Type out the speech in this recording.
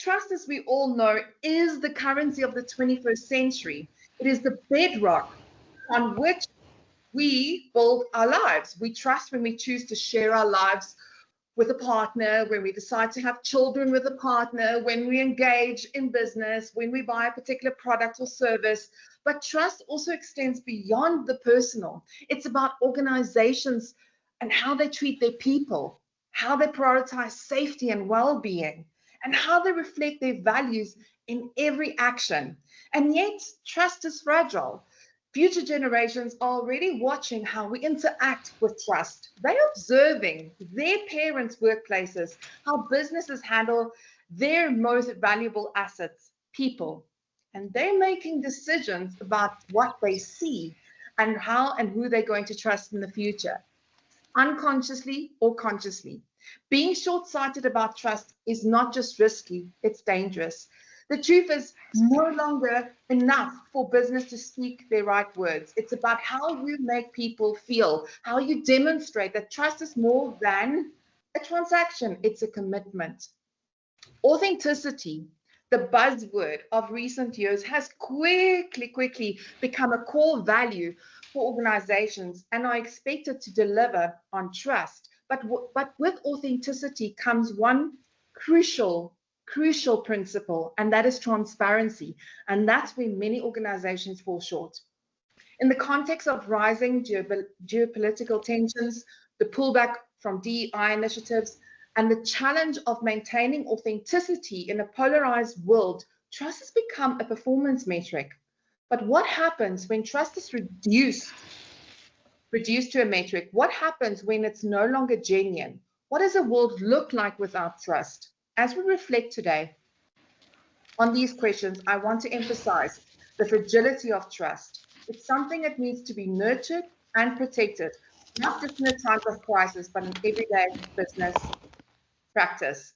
Trust, as we all know, is the currency of the 21st century. It is the bedrock on which we build our lives. We trust when we choose to share our lives with a partner, when we decide to have children with a partner, when we engage in business, when we buy a particular product or service. But trust also extends beyond the personal. It's about organizations and how they treat their people, how they prioritize safety and well-being, and how they reflect their values in every action. And yet, trust is fragile. Future generations are already watching how we interact with trust. They're observing their parents' workplaces, how businesses handle their most valuable assets, people. And they're making decisions about what they see and how and who they're going to trust in the future, unconsciously or consciously. Being short-sighted about trust is not just risky, it's dangerous. The truth is no longer enough for business to speak their right words. It's about how you make people feel, how you demonstrate that trust is more than a transaction, it's a commitment. Authenticity, the buzzword of recent years, has quickly become a core value for organizations and are expected to deliver on trust. But with authenticity comes one crucial principle, and that is transparency. And that's where many organizations fall short. In the context of rising geopolitical tensions, the pullback from DEI initiatives, and the challenge of maintaining authenticity in a polarized world, trust has become a performance metric. But what happens when trust is reduced to a metric? What happens when it's no longer genuine? What does a world look like without trust? As we reflect today on these questions, I want to emphasize the fragility of trust. It's something that needs to be nurtured and protected, not just in a time of crisis, but in everyday business practice.